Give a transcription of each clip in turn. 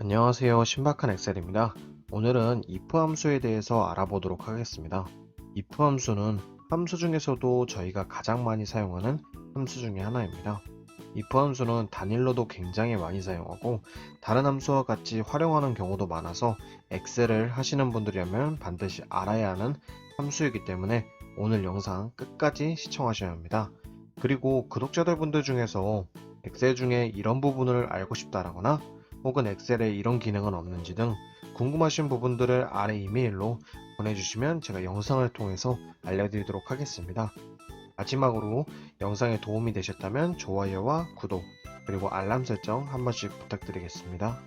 안녕하세요. 신박한 엑셀입니다. 오늘은 if 함수에 대해서 알아보도록 하겠습니다. if 함수는 함수 중에서도 저희가 가장 많이 사용하는 함수 중에 하나입니다. if 함수는 단일로도 굉장히 많이 사용하고 다른 함수와 같이 활용하는 경우도 많아서 엑셀을 하시는 분들이라면 반드시 알아야 하는 함수이기 때문에 오늘 영상 끝까지 시청하셔야 합니다. 그리고 구독자들 분들 중에서 엑셀 중에 이런 부분을 알고 싶다라거나 혹은 엑셀에 이런 기능은 없는지 등 궁금하신 부분들을 아래 이메일로 보내주시면 제가 영상을 통해서 알려드리도록 하겠습니다. 마지막으로 영상에 도움이 되셨다면 좋아요와 구독 그리고 알람 설정 한 번씩 부탁드리겠습니다.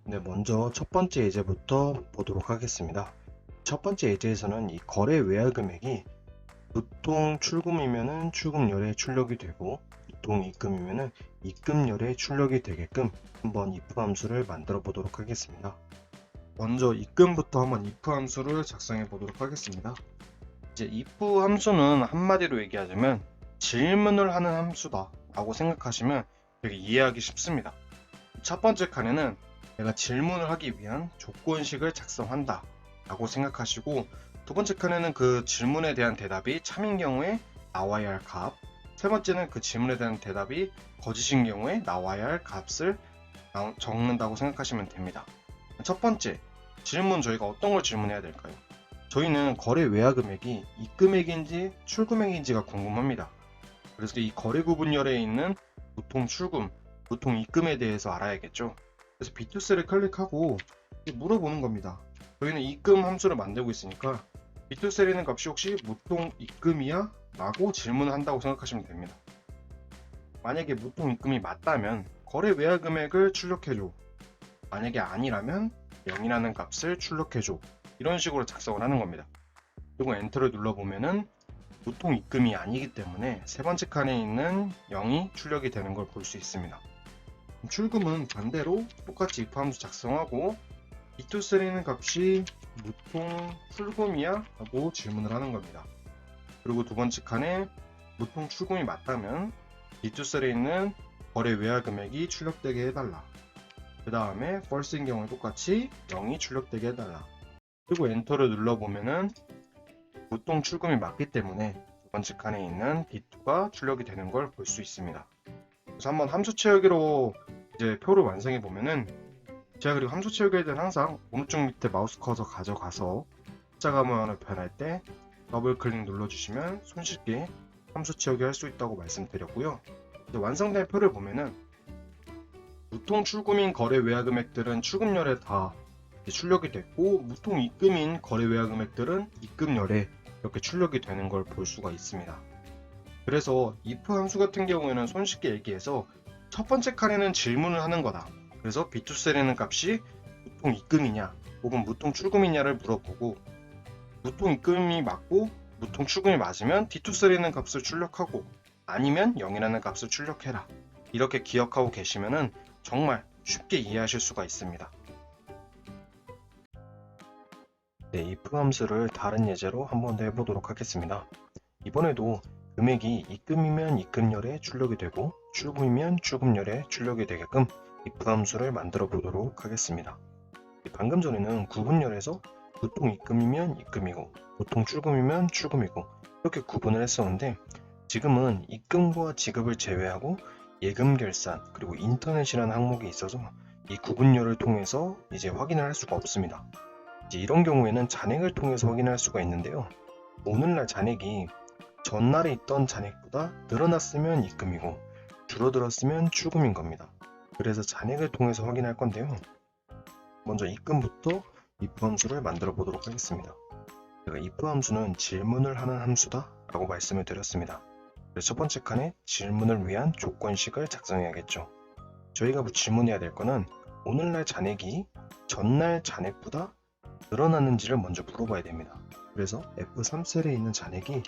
네, 먼저 첫 번째 예제부터 보도록 하겠습니다. 첫 번째 예제에서는 이 거래 외화 금액이 보통 출금이면은 출금열에 출력이 되고 보통 입금이면은 입금열에 출력이 되게끔 한번 if 함수를 만들어 보도록 하겠습니다. 먼저 입금부터 한번 if 함수를 작성해 보도록 하겠습니다. 이제 if 함수는 한마디로 얘기하자면 질문을 하는 함수다 라고 생각하시면 되게 이해하기 쉽습니다. 첫 번째 칸에는 내가 질문을 하기 위한 조건식을 작성한다 라고 생각하시고, 두 번째 칸에는 그 질문에 대한 대답이 참인 경우에 나와야 할 값, 세 번째는 그 질문에 대한 대답이 거짓인 경우에 나와야 할 값을 적는다고 생각하시면 됩니다. 첫 번째 질문, 저희가 어떤 걸 질문해야 될까요? 저희는 거래 외화 금액이 입금액인지 출금액인지가 궁금합니다. 그래서 이 거래 구분열에 있는 보통 출금, 보통 입금에 대해서 알아야겠죠. 그래서 B2셀을 클릭하고 물어보는 겁니다. 저희는 입금 함수를 만들고 있으니까 B2셀에 있는 값이 혹시 무통 입금이야? 라고 질문을 한다고 생각하시면 됩니다. 만약에 무통 입금이 맞다면 거래 외화 금액을 출력해줘, 만약에 아니라면 0이라는 값을 출력해줘, 이런 식으로 작성을 하는 겁니다. 그리고 엔터를 눌러보면은 무통 입금이 아니기 때문에 세 번째 칸에 있는 0이 출력이 되는 걸 볼 수 있습니다. 출금은 반대로 똑같이 if 함수 작성하고 B2셀에 있는 값이 무통 출금이야? 라고 질문을 하는 겁니다. 그리고 두 번째 칸에 무통 출금이 맞다면 B2셀에 있는 거래 외화 금액이 출력되게 해달라. 그 다음에 false인 경우에 똑같이 0이 출력되게 해달라. 그리고 엔터를 눌러보면은 무통 출금이 맞기 때문에 두 번째 칸에 있는 D2가 출력이 되는 걸 볼 수 있습니다. 그래서 한번 함수 채우기로 이제 표를 완성해 보면은, 제가 그리고 함수 채우기에 대한 항상 오른쪽 밑에 마우스 커서 가져가서 십자가모양을 변할 때 더블 클릭 눌러주시면 손쉽게 함수 채우기 할 수 있다고 말씀드렸고요. 완성된 표를 보면은 무통 출금인 거래 외화 금액들은 출금열에 다 출력이 됐고, 무통 입금인 거래 외화 금액들은 입금열에 이렇게 출력이 되는 걸 볼 수가 있습니다. 그래서 if 함수 같은 경우에는 손쉽게 얘기해서 첫 번째 칸에는 질문을 하는 거다. 그래서 B2셀에는 값이 무통 입금이냐 혹은 무통 출금이냐를 물어보고, 무통 입금이 맞고 무통 출금이 맞으면 D2셀에 있는 값을 출력하고 아니면 0이라는 값을 출력해라. 이렇게 기억하고 계시면은 정말 쉽게 이해하실 수가 있습니다. 네, if 함수를 다른 예제로 한 번 더 해보도록 하겠습니다. 이번에도 금액이 입금이면 입금열에 출력이 되고 출금이면 출금열에 출력이 되게끔 if 함수를 만들어 보도록 하겠습니다. 방금 전에는 구분열에서 보통 입금이면 입금이고 보통 출금이면 출금이고 이렇게 구분을 했었는데, 지금은 입금과 지급을 제외하고 예금 결산 그리고 인터넷이라는 항목이 있어서 이 구분열을 통해서 이제 확인을 할 수가 없습니다. 이제 이런 경우에는 잔액을 통해서 확인할 수가 있는데요. 오늘날 잔액이 전날에 있던 잔액보다 늘어났으면 입금이고 줄어들었으면 출금인 겁니다. 그래서 잔액을 통해서 확인할 건데요. 먼저 입금부터 if 함수를 만들어 보도록 하겠습니다. 제가 if 함수는 질문을 하는 함수다 라고 말씀을 드렸습니다. 그래서 첫 번째 칸에 질문을 위한 조건식을 작성해야겠죠. 저희가 질문해야 될 거는 오늘날 잔액이 전날 잔액보다 늘어났는지를 먼저 물어봐야 됩니다. 그래서 F3셀에 있는 잔액이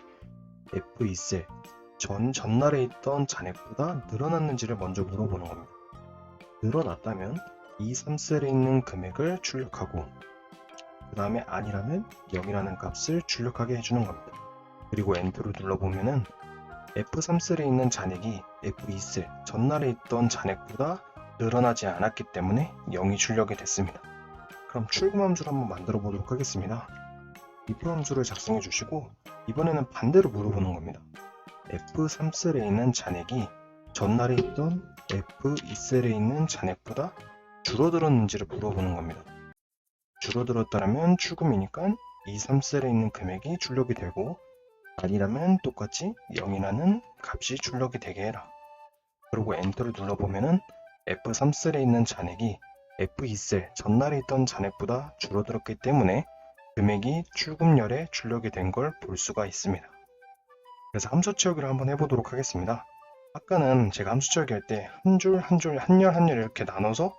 F2셀 전날에 있던 잔액보다 늘어났는지를 먼저 물어보는 겁니다. 늘어났다면 이 3셀에 있는 금액을 출력하고, 그 다음에 아니라면 0이라는 값을 출력하게 해주는 겁니다. 그리고 엔터를 눌러보면은 F3셀에 있는 잔액이 F2셀 전날에 있던 잔액보다 늘어나지 않았기 때문에 0이 출력이 됐습니다. 그럼 출금 함수를 한번 만들어 보도록 하겠습니다. if 함수를 작성해 주시고 이번에는 반대로 물어보는 겁니다. F3셀에 있는 잔액이 전날에 있던 F2셀에 있는 잔액보다 줄어들었는지를 물어보는 겁니다. 줄어들었다면 출금이니까 2, 3셀에 있는 금액이 출력이 되고 아니라면 똑같이 0이라는 값이 출력이 되게 해라. 그리고 엔터를 눌러보면은 F3셀에 있는 잔액이 F2셀 전날에 있던 잔액보다 줄어들었기 때문에 금액이 출금열에 출력이 된 걸 볼 수가 있습니다. 그래서 함수 채우기를 한번 해보도록 하겠습니다. 아까는 제가 함수 채우기 할 때 한 줄 한 줄 한 열 한 열 이렇게 나눠서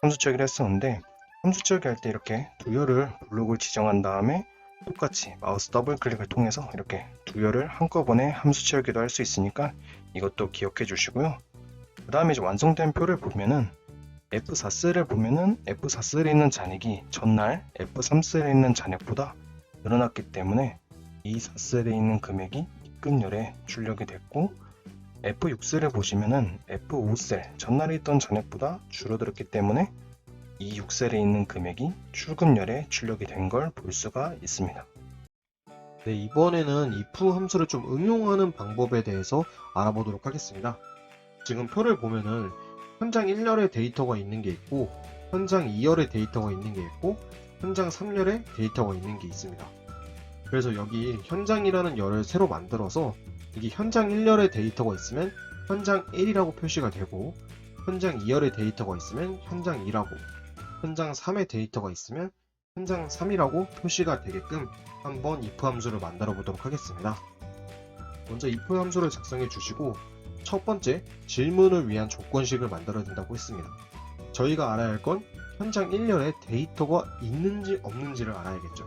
함수 채우기를 했었는데 함수 채우기 할 때 이렇게 두 열을 블록을 지정한 다음에 똑같이 마우스 더블 클릭을 통해서 이렇게 두 열을 한꺼번에 함수 채우기도 할 수 있으니까 이것도 기억해 주시고요. 그 다음에 이제 완성된 표를 보면은 F4셀을 보면은 F4셀에 있는 잔액이 전날 F3셀에 있는 잔액보다 늘어났기 때문에 이 4셀에 있는 금액이 입금열에 출력이 됐고 F6셀을 보시면은 F5셀 전날에 있던 잔액보다 줄어들었기 때문에 이 6셀에 있는 금액이 출금열에 출력이 된 걸 볼 수가 있습니다. 네, 이번에는 if 함수를 좀 응용하는 방법에 대해서 알아보도록 하겠습니다. 지금 표를 보면은 현장 1열에 데이터가 있는 게 있고 현장 2열에 데이터가 있는 게 있고 현장 3열에 데이터가 있는 게 있습니다. 그래서 여기 현장이라는 열을 새로 만들어서 이게 현장 1열에 데이터가 있으면 현장 1이라고 표시가 되고 현장 2열에 데이터가 있으면 현장 2라고 현장 3에 데이터가 있으면 현장 3이라고 표시가 되게끔 한번 if 함수를 만들어 보도록 하겠습니다. 먼저 if 함수를 작성해 주시고 첫 번째, 질문을 위한 조건식을 만들어야 된다고 했습니다. 저희가 알아야 할 건 현장 1열에 데이터가 있는지 없는지를 알아야겠죠.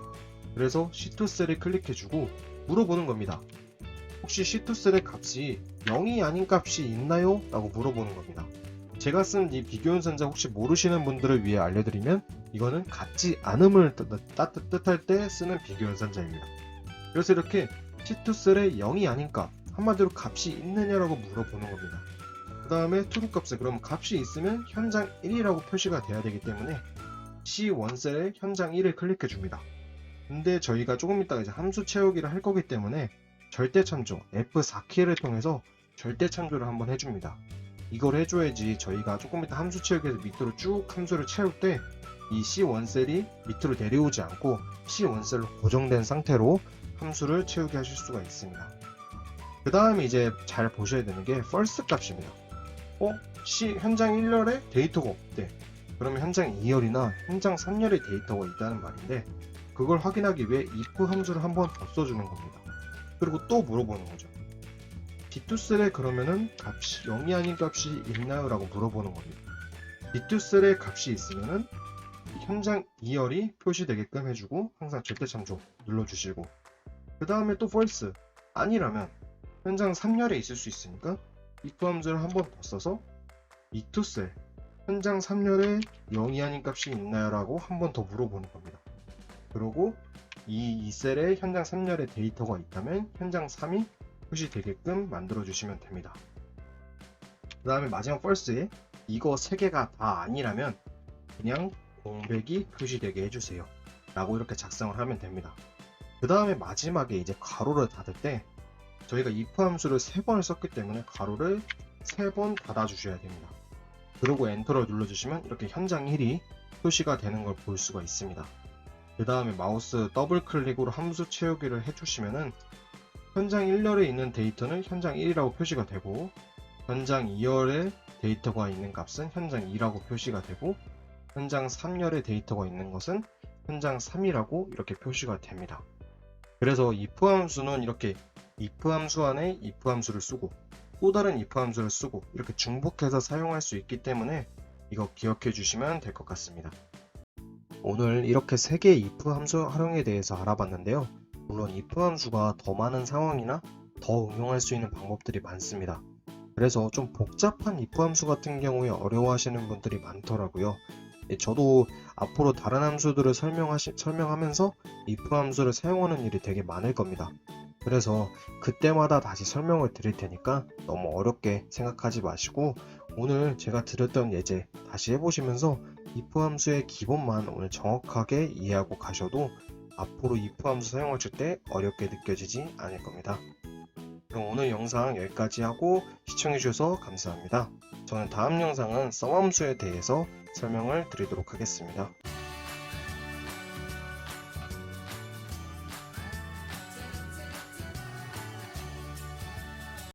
그래서 C2셀을 클릭해주고 물어보는 겁니다. 혹시 C2셀의 값이 0이 아닌 값이 있나요? 라고 물어보는 겁니다. 제가 쓴 이 비교연산자 혹시 모르시는 분들을 위해 알려드리면 이거는 같지 않음을 뜻할 때 쓰는 비교연산자입니다. 그래서 이렇게 C2셀의 0이 아닌 값, 한마디로 값이 있느냐라고 물어보는 겁니다. 그 다음에 true 값에 그럼 값이 있으면 현장 1이라고 표시가 돼야 되기 때문에 C1셀에 현장 1을 클릭해 줍니다. 근데 저희가 조금 이따가 이제 함수 채우기를 할 거기 때문에 절대 참조 F4키를 통해서 절대 참조를 한번 해줍니다. 이걸 해줘야지 저희가 조금 이따 함수 채우기에서 밑으로 쭉 함수를 채울 때 이 C1셀이 밑으로 내려오지 않고 C1셀로 고정된 상태로 함수를 채우게 하실 수가 있습니다. 그 다음에 이제 잘 보셔야 되는 게 false 값입니다. 현장 1열에 데이터가 없대. 그러면 현장 2열이나 현장 3열에 데이터가 있다는 말인데 그걸 확인하기 위해 if 함수를 한번 더 써주는 겁니다. 그리고 또 물어보는 거죠. B2셀에 그러면은 값이 0이 아닌 값이 있나요? 라고 물어보는 겁니다. B2셀에 값이 있으면은 현장 2열이 표시되게끔 해주고 항상 절대 참조 눌러주시고 그 다음에 또 false 아니라면 현장 3열에 있을 수 있으니까 if 함수를 한번 더 써서 B2셀 현장 3열에 0이 아닌 값이 있나요? 라고 한번 더 물어보는 겁니다. 그리고 이 2셀에 현장 3열에 데이터가 있다면 현장 3이 표시되게끔 만들어 주시면 됩니다. 그 다음에 마지막 false에 이거 3개가 다 아니라면 그냥 공백이 표시되게 해주세요 라고 이렇게 작성을 하면 됩니다. 그 다음에 마지막에 이제 가로를 닫을 때 저희가 if 함수를 3번을 썼기 때문에 가로를 3번 닫아 주셔야 됩니다. 그리고 엔터를 눌러주시면 이렇게 현장 1이 표시가 되는 걸 볼 수가 있습니다. 그 다음에 마우스 더블 클릭으로 함수 채우기를 해주시면은 현장 1열에 있는 데이터는 현장 1이라고 표시가 되고 현장 2열에 데이터가 있는 값은 현장 2라고 표시가 되고 현장 3열에 데이터가 있는 것은 현장 3이라고 이렇게 표시가 됩니다. 그래서 if 함수는 이렇게 if 함수 안에 if 함수를 쓰고 또 다른 if 함수를 쓰고 이렇게 중복해서 사용할 수 있기 때문에 이거 기억해 주시면 될 것 같습니다. 오늘 이렇게 3개의 if 함수 활용에 대해서 알아봤는데요. 물론 if 함수가 더 많은 상황이나 더 응용할 수 있는 방법들이 많습니다. 그래서 좀 복잡한 if 함수 같은 경우에 어려워하시는 분들이 많더라고요. 저도 앞으로 다른 함수들을 설명하면서 if 함수를 사용하는 일이 되게 많을 겁니다. 그래서 그때마다 다시 설명을 드릴 테니까 너무 어렵게 생각하지 마시고 오늘 제가 드렸던 예제 다시 해보시면서 if 함수의 기본만 오늘 정확하게 이해하고 가셔도 앞으로 if 함수 사용하실 때 어렵게 느껴지지 않을 겁니다. 그럼 오늘 영상 여기까지 하고 시청해주셔서 감사합니다. 저는 다음 영상은 썸 함수에 대해서 설명을 드리도록 하겠습니다.